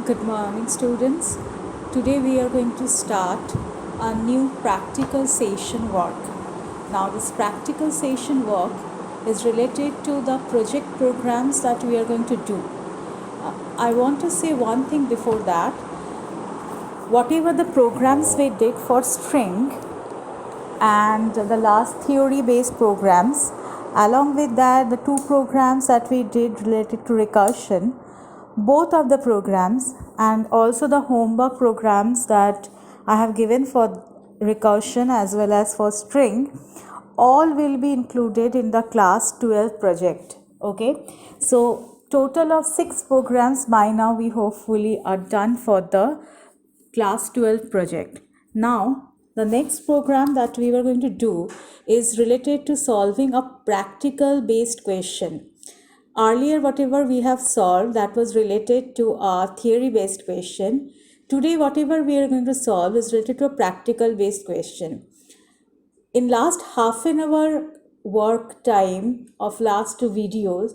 Good morning, students. Today we are going to start a new practical session work. Now, this practical session work is related to the project programs that we are going to do. I want to say one thing before that. Whatever the programs we did for string and the last theory-based programs, along with that, the two programs that we did related to recursion, both of the programs and also the homework programs that I have given for recursion as well as for string, all will be included in the class 12 project. Okay, so total of 6 programs by now we hopefully are done for the class 12 project. Now the next program that we were going to do is related to solving a practical based question. Earlier, whatever we have solved, that was related to a theory based question. Today, whatever we are going to solve is related to a practical based question. In last half an hour work time of last two videos,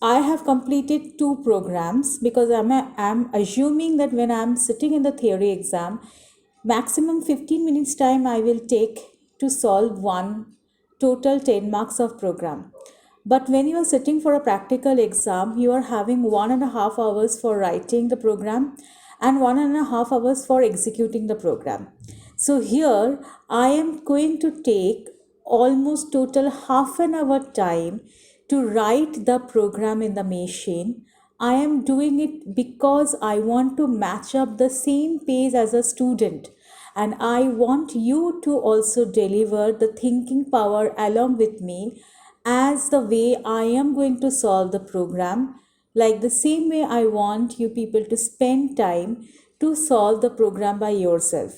I have completed 2 programs because I'm assuming that when I'm sitting in the theory exam, maximum 15 minutes time I will take to solve one total 10 marks of program. But when you are sitting for a practical exam, you are having 1.5 hours for writing the program and 1.5 hours for executing the program. So here I am going to take almost total half an hour time to write the program in the machine. I am doing it because I want to match up the same pace as a student, and I want you to also deliver the thinking power along with me as the way I am going to solve the program. Like the same way I want you people to spend time to solve the program by yourself.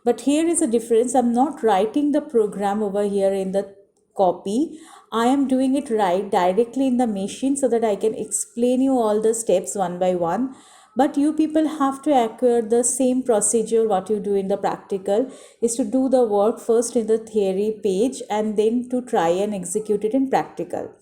But here is a difference. I'm not writing the program over here in the copy. I am doing it right directly in the machine so that I can explain you all the steps one by one. But you people have to acquire the same procedure. What you do in the practical is to do the work first in the theory page and then to try and execute it in practical.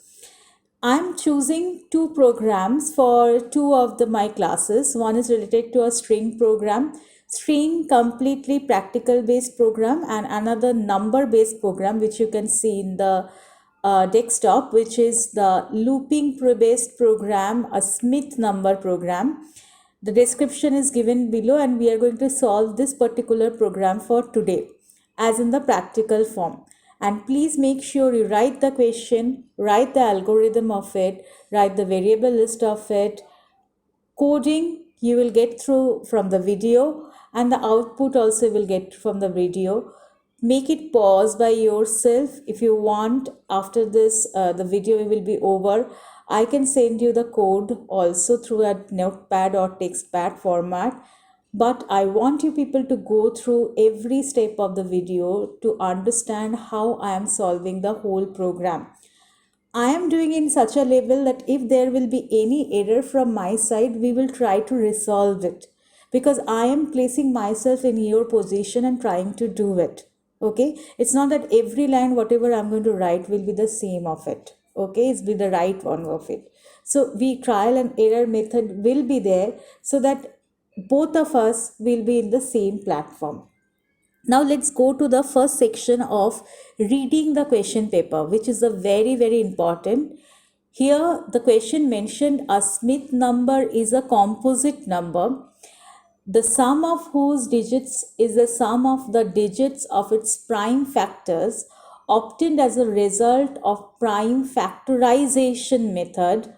I'm choosing 2 programs for 2 of my classes. One is related to a string program, string completely practical based program, and another number based program which you can see in the desktop, which is the looping based program, a Smith number program. The description is given below, and we are going to solve this particular program for today as in the practical form. And please make sure you write the question, write the algorithm of it, write the variable list of it. Coding you will get through from the video, and the output also will get from the video. Make it pause by yourself if you want. After this the video will be over, I can send you the code also through a notepad or textpad format, but I want you people to go through every step of the video to understand how I am solving the whole program. I am doing in such a level that if there will be any error from my side, we will try to resolve it, because I am placing myself in your position and trying to do it. Okay, it's not that every line whatever I'm going to write will be the same of it. Okay, it's be the right one of it. So we trial and error method will be there so that both of us will be in the same platform. Now let's go to the first section of reading the question paper, which is a very important. Here the question mentioned a Smith number is a composite number, the sum of whose digits is the sum of the digits of its prime factors obtained as a result of prime factorization method.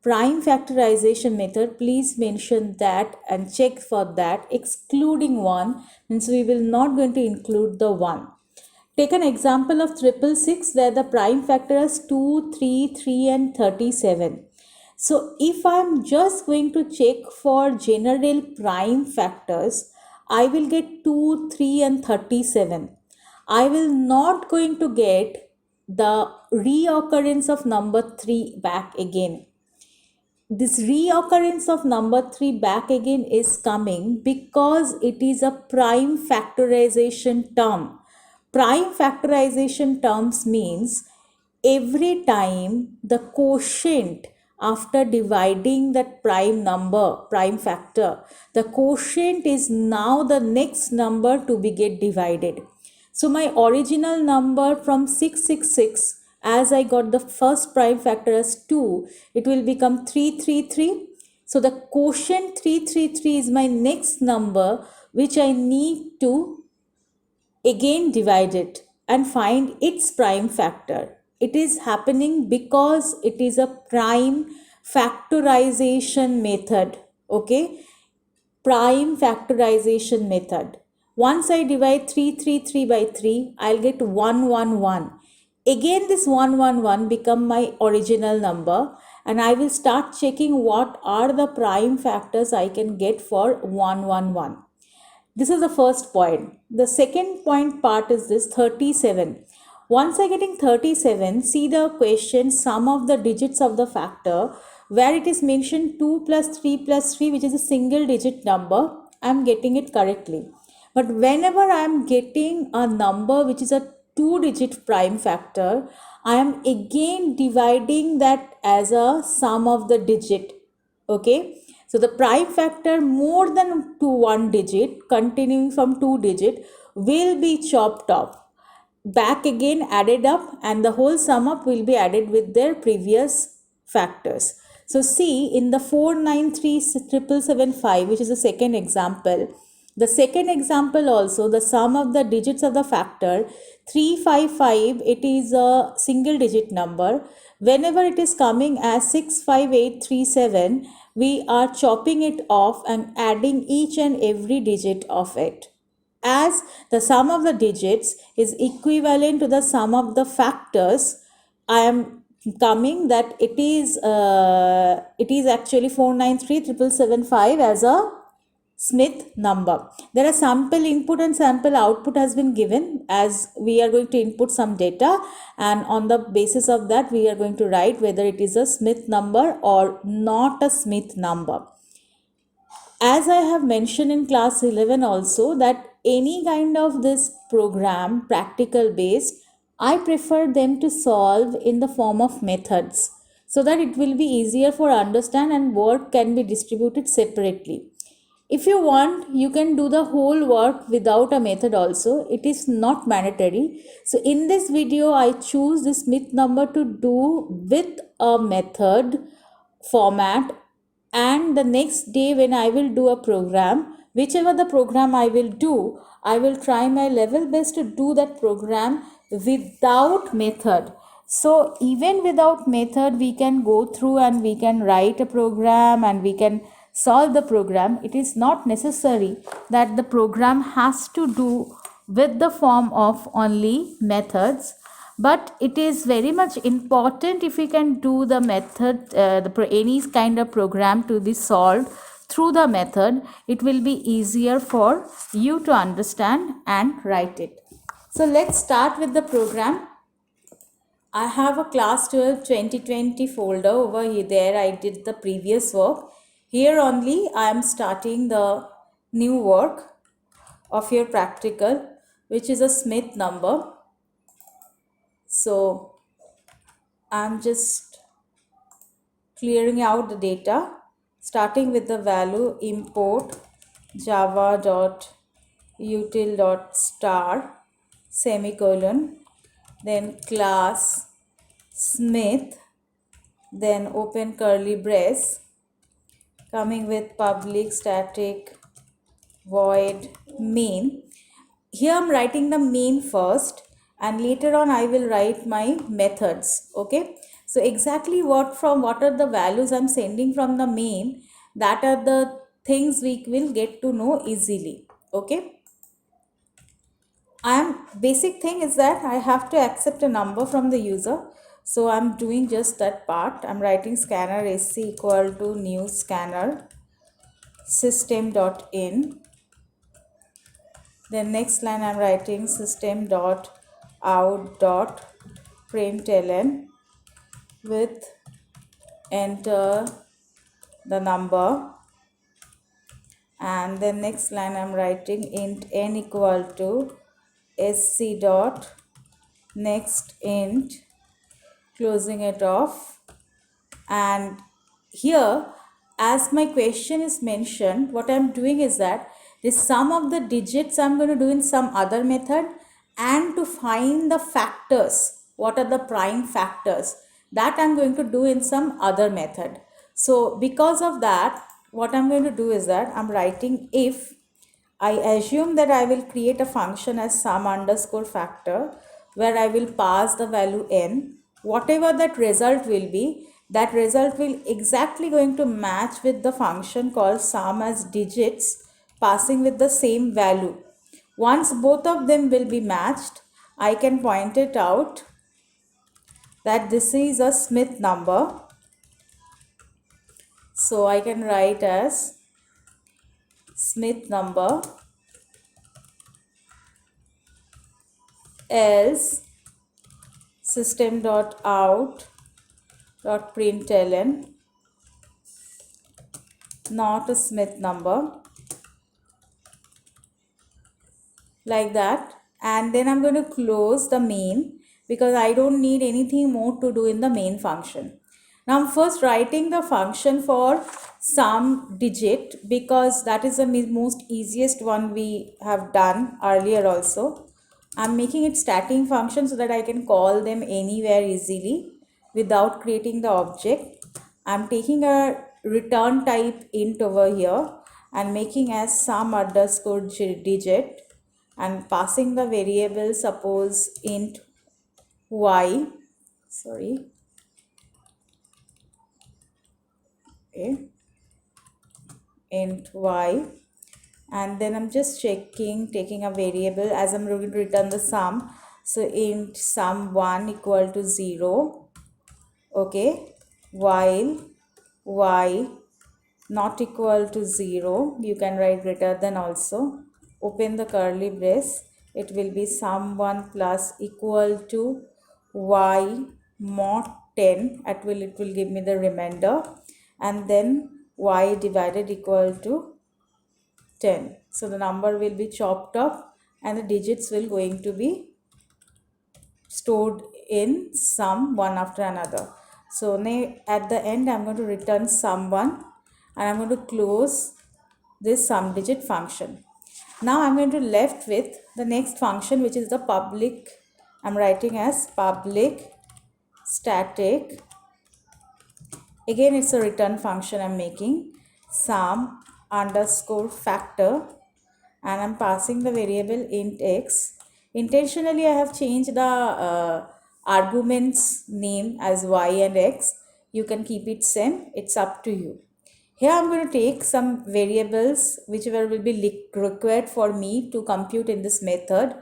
Prime factorization method, please mention that and check for that. Excluding 1 means we will not going to include the 1. Take an example of 666 where the prime factor is 2, 3, 3 and 37. So if I am just going to check for general prime factors, I will get 2, 3 and 37. I will not going to get the reoccurrence of number 3 back again. This reoccurrence of number 3 back again is coming because it is a prime factorization term. Prime factorization terms means every time the quotient after dividing that prime number, prime factor, the quotient is now the next number to be get divided. So my original number from 666, as I got the first prime factor as 2, it will become 333. So the quotient 333 is my next number which I need to again divide it and find its prime factor. It is happening because it is a prime factorization method. Okay, prime factorization method. Once I divide 333 by 3, I'll get 111. Again this 111 become my original number, and I will start checking what are the prime factors I can get for 111. This is the first point. The second point part is this 37. Once I getting 37, see the question sum of the digits of the factor, where it is mentioned 2 plus 3 plus 3, which is a single digit number. I am getting it correctly. But whenever I am getting a number which is a 2-digit prime factor, I am again dividing that as a sum of the digit. Okay, so the prime factor more than to 1 digit, continuing from 2 digit, will be chopped off, back again added up, and the whole sum up will be added with their previous factors. So see, in the 493,775, which is the second example, also the sum of the digits of the factor 355, it is a single digit number. Whenever it is coming as 65837, we are chopping it off and adding each and every digit of it, as the sum of the digits is equivalent to the sum of the factors. I am coming that it is actually 493,775 as a Smith number. There are sample input and sample output has been given, as we are going to input some data, and on the basis of that we are going to write whether it is a Smith number or not a Smith number. As I have mentioned in class 11 also, that any kind of this program, practical based, I prefer them to solve in the form of methods, so that it will be easier for understand and work can be distributed separately. If you want, you can do the whole work without a method also. It is not mandatory. So in this video, I choose this Smith number to do with a method format, and the next day when I will do a program, whichever the program I will do, I will try my level best to do that program without method. So even without method, we can go through and we can write a program and we can solve the program. It is not necessary that the program has to do with the form of only methods, but it is very much important if we can do the method, any kind of program to be solved through the method. It will be easier for you to understand and write it. So let's start with the program. I have a class 12 2020 folder over here. There I did the previous work. Here only I am starting the new work of your practical, which is a Smith number. So I'm just clearing out the data, starting with the value import java.util.star semicolon, then class Smith, then open curly brace, coming with public static void main. Here I'm writing the main first, and later on I will write my methods. Okay, so exactly what are the values I'm sending from the main, that are the things we will get to know easily. Okay, basic thing is that I have to accept a number from the user. So I'm doing just that part. I'm writing scanner sc equal to new scanner system.in. Then next line I'm writing system.out.println with enter the number, and then next line I'm writing int n equal to sc dot next int, closing it off, And here, as my question is mentioned, what I'm doing is that the sum of the digits I'm going to do in some other method, and to find the factors, what are the prime factors, that I'm going to do in some other method. So because of that, what I'm going to do is that I'm writing if I assume that I will create a function as sum underscore factor, where I will pass the value n. Whatever that result will be, that result will exactly going to match with the function called sum as digits passing with the same value. Once both of them will be matched, I can point it out that this is a Smith number. So I can write as Smith number else system.out.println not a Smith number, like that. And then I'm going to close the main, because I don't need anything more to do in the main function. Now I'm first writing the function for sum digit, because that is the most easiest one we have done earlier also. I'm making it starting function so that I can call them anywhere easily without creating the object. I'm taking a return type int over here and making as sum underscore digit, and passing the variable, suppose int y, sorry, okay, int y. And then I'm just checking, taking a variable as I'm going to return the sum. So int sum1 equal to 0, okay, while y not equal to 0, you can write greater than also, open the curly brace, it will be sum1 plus equal to y mod 10, it will give me the remainder, and then y divided equal to 10. So the number will be chopped up and the digits will going to be stored in sum one after another. So now at the end I'm going to return sum 1, and I'm going to close this sum digit function. Now I'm going to left with the next function, which is the public. I'm writing as public static. Again, it's a return function I'm making, sum underscore factor, and I'm passing the variable int x. Intentionally, I have changed the arguments name as y and x. You can keep it same, it's up to you. Here I'm going to take some variables whichever will be required for me to compute in this method.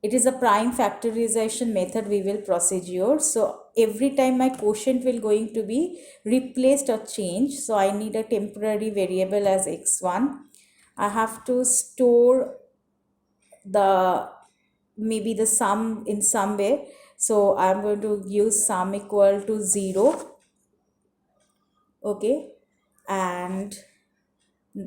It is a prime factorization method we will procedure. So every time my quotient will going to be replaced or changed. So I need a temporary variable as x1. I have to store the maybe the sum in some way. So I'm going to use sum equal to 0. Okay. And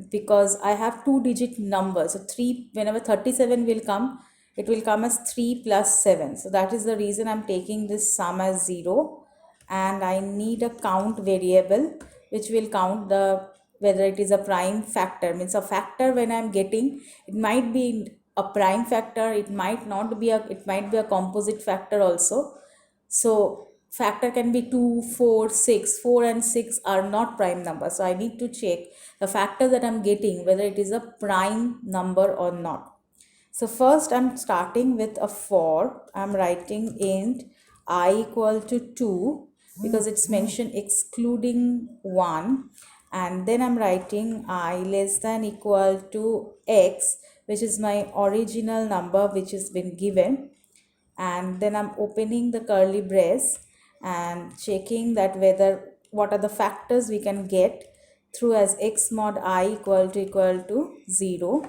because I have 2-digit numbers, so 3, whenever 37 will come, it will come as 3 plus 7. So that is the reason I'm taking this sum as 0, and I need a count variable which will count the whether it is a prime factor, means a factor when I'm getting, it might be a prime factor, it might not be it might be a composite factor also. So factor can be 2, 4, 6. 4 and 6 are not prime numbers. So I need to check the factor that I'm getting, whether it is a prime number or not. So first I'm starting with a for. I'm writing int I equal to 2, because it's mentioned excluding 1. And then I'm writing I less than equal to x, which is my original number which has been given. And then I'm opening the curly brace and checking that whether what are the factors we can get through as x mod I equal to 0.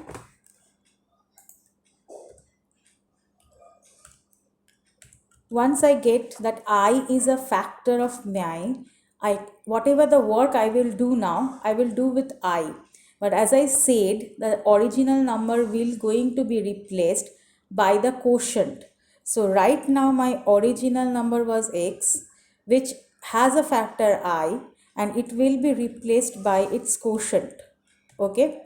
Once I get that I is a factor of whatever the work I will do now, I will do with I. But as I said, the original number will going to be replaced by the quotient. So right now my original number was x, which has a factor I and it will be replaced by its quotient. Okay.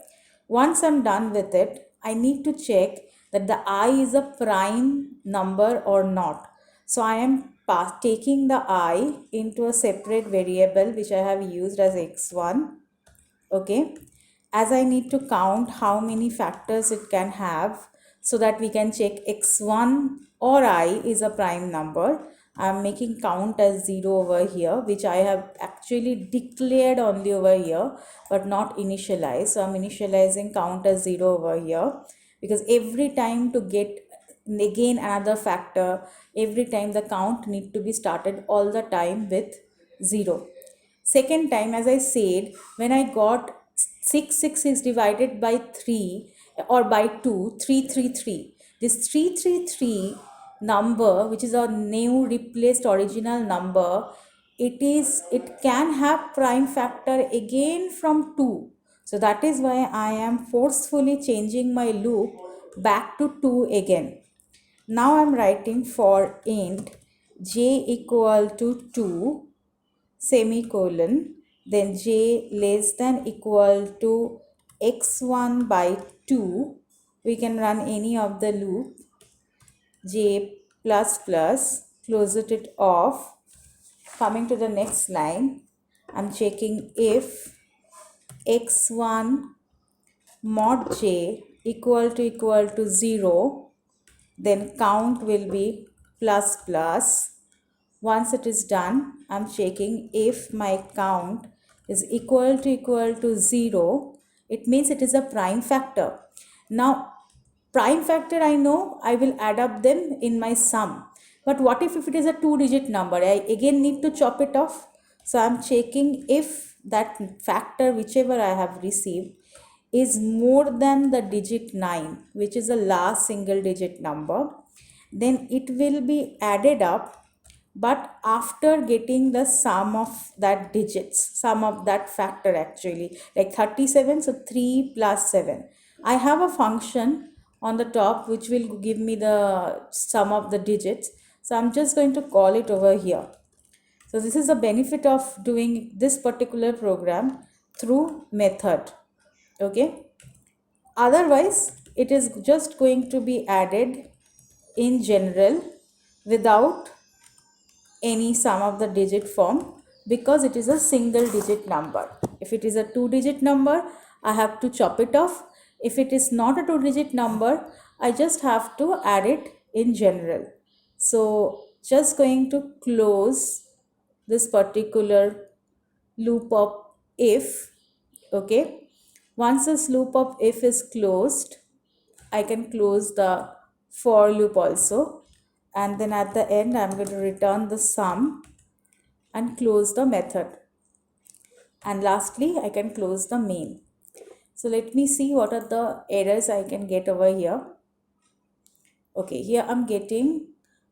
Once I'm done with it, I need to check that the I is a prime number or not. So I am taking the I into a separate variable which I have used as x1. Okay, as I need to count how many factors it can have so that we can check x1 or I is a prime number. I'm making count as 0 over here, which I have actually declared only over here but not initialized. So I'm initializing count as 0 over here, because every time to get again another factor, every time the count need to be started all the time with 0. Second time, as I said, when I got 6 is divided by 3 or by 2, 333. This 333 number, which is a new replaced original number, it can have prime factor again from 2. So that is why I am forcefully changing my loop back to 2 again. Now I am writing for int j equal to 2 semicolon, then j less than equal to x1 by 2. We can run any of the loop, j plus plus, close it off. Coming to the next line, I'm checking if x1 mod j equal to 0, then count will be plus plus. Once it is done, I'm checking if my count is equal to 0. It means it is a prime factor. Now, prime factor, I know I will add up them in my sum. But what if it is a 2-digit number? I again need to chop it off. So I'm checking if that factor, whichever I have received, is more than the digit 9, which is the last single digit number, then it will be added up, but after getting the sum of that digits, sum of that factor, actually like 37, so 3 plus 7. I have a function on the top which will give me the sum of the digits, so I'm just going to call it over here. So this is the benefit of doing this particular program through method. Okay, otherwise it is just going to be added in general without any sum of the digit form, because it is a single digit number. If it is a 2-digit number, I have to chop it off. If it is not a 2-digit number, I just have to add it in general. So just going to close this particular loop of if. Okay, once this loop of if is closed, I can close the for loop also, and then at the end I'm going to return the sum and close the method, and lastly I can close the main. So let me see what are the errors I can get over here. Okay, here I'm getting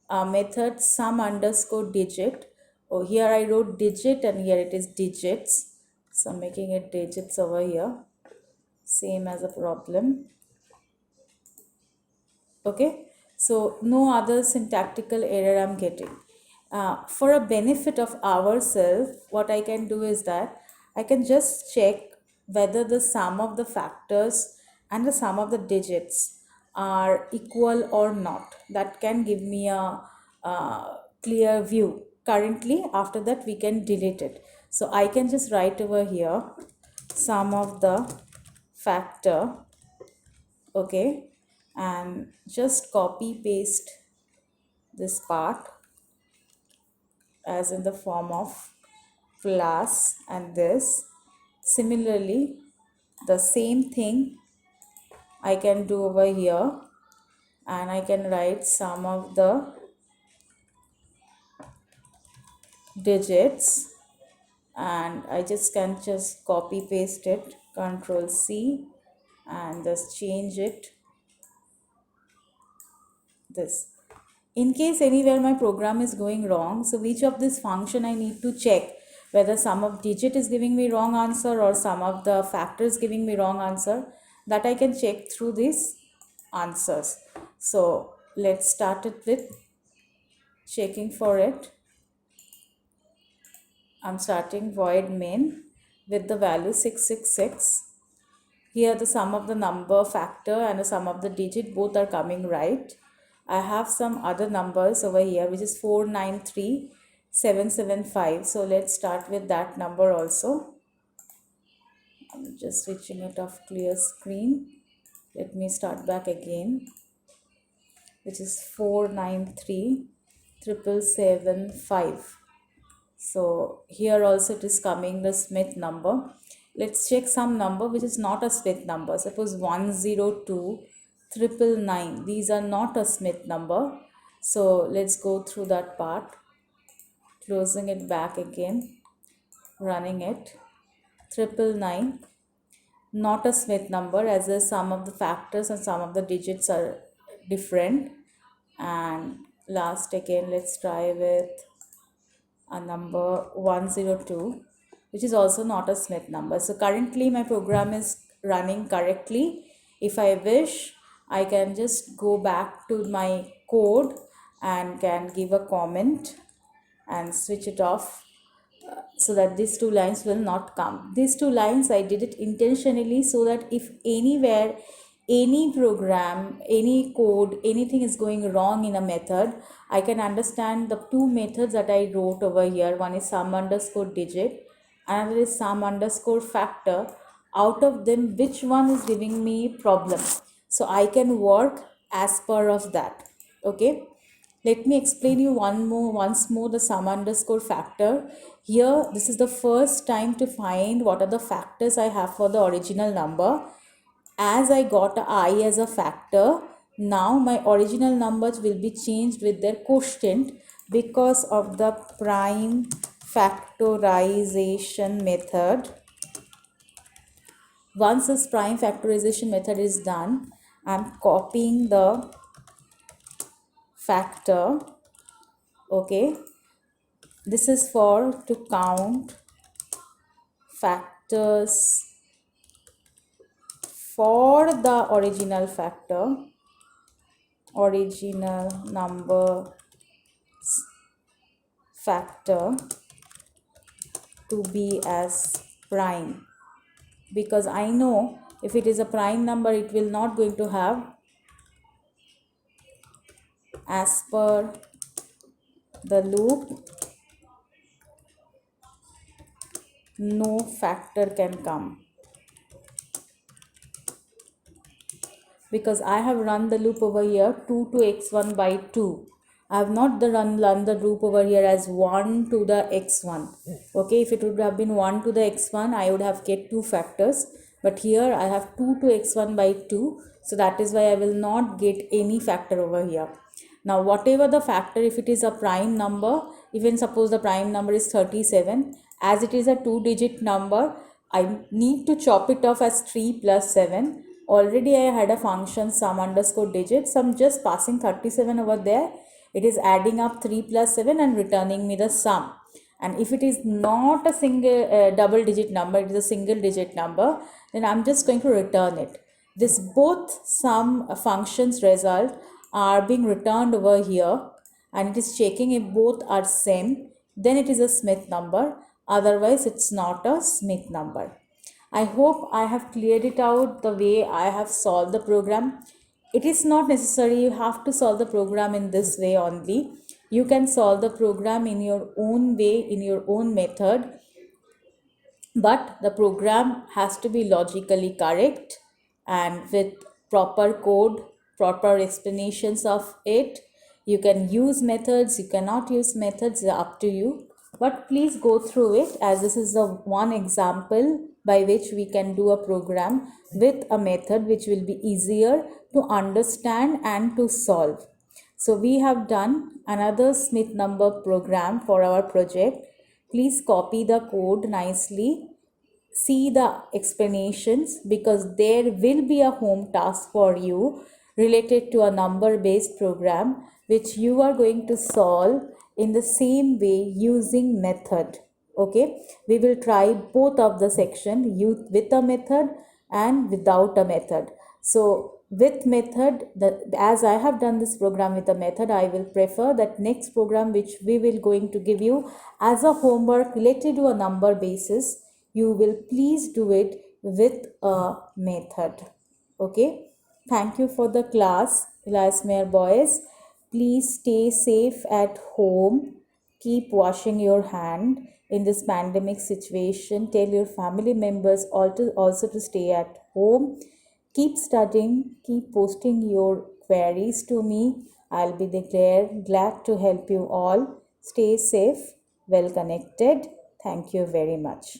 a method sum underscore digit. Oh, here I wrote digit and here it is digits, so I'm making it digits over here, same as a problem. Okay, so no other syntactical error I'm getting. For a benefit of ourselves, what I can do is that I can just check whether the sum of the factors and the sum of the digits are equal or not. That can give me a clear view. Currently, after that we can delete it. So I can just write over here sum of the factor. Okay, and just copy paste this part as in the form of plus and this. Similarly, the same thing I can do over here, and I can write sum of the digits, and I just can just copy paste it, Control C, and just change it this. In case anywhere my program is going wrong, so which of this function I need to check, whether sum of digit is giving me wrong answer or sum of the factors giving me wrong answer, that I can check through these answers. So let's start it with checking for it. I'm starting void main with the value 666. Here the sum of the number factor and the sum of the digit both are coming right. I have some other numbers over here which is 493775. So let's start with that number also. I'm just switching it off clear screen. Let me start back again, which is 493775. So here also it is coming the Smith number. Let's check some number which is not a Smith number. Suppose 102,999. These are not a Smith number. So let's go through that part. Closing it back again. Running it. 999. Not a Smith number, as the sum of the factors and sum of the digits are different. And last again, let's try with a number 102, which is also not a Smith number. So currently my program is running correctly. If I wish, I can just go back to my code and can give a comment and switch it off, so that these two lines will not come. These two lines I did it intentionally so that if anywhere, any program, any code, anything is going wrong in a method, I can understand the two methods that I wrote over here. One is sum underscore digit, another is sum underscore factor. Out of them, which one is giving me problem? So I can work as per of that. Okay. Let me explain you once more the sum underscore factor. Here, this is the first time to find what are the factors I have for the original number. As I got I as a factor, now my original numbers will be changed with their quotient because of the prime factorization method. Once this prime factorization method is done, I'm copying the factor. Okay, this is for to count factors for the original factor, original number factor to be as prime, because I know if it is a prime number, it will not going to have as per the loop, no factor can come, because I have run the loop over here 2 to x1 by 2. I have not run the loop over here as 1 to the x1. Okay, if it would have been 1 to the x1, I would have get two factors. But here I have 2 to x1 by 2. So that is why I will not get any factor over here. Now whatever the factor, if it is a prime number, even suppose the prime number is 37, as it is a 2-digit number, I need to chop it off as 3 plus 7. Already I had a function sum underscore digits. So I'm just passing 37 over there. It is adding up 3 plus 7 and returning me the sum. And if it is not a single double digit number, it is a single digit number, then I'm just going to return it. This both sum functions result are being returned over here, and it is checking if both are same, then it is a Smith number. Otherwise it's not a Smith number. I hope I have cleared it out the way I have solved the program. It is not necessary you have to solve the program in this way only. You can solve the program in your own way, in your own method, but the program has to be logically correct and with proper code, proper explanations of it. You can use methods, you cannot use methods, up to you, but please go through it, as this is the one example by which we can do a program with a method which will be easier to understand and to solve. So we have done another Smith number program for our project. Please copy the code nicely, see the explanations, because there will be a home task for you related to a number based program which you are going to solve in the same way using method. Okay, we will try both of the section, with a method and without a method. So with method, as I have done this program with a method, I will prefer that next program which we will going to give you as a homework related to a number basis, you will please do it with a method. Okay, thank you for the class, Elias boys. Please stay safe at home. Keep washing your hand in this pandemic situation. Tell your family members also to stay at home. Keep studying. Keep posting your queries to me. I'll be glad to help you all. Stay safe, well connected. Thank you very much.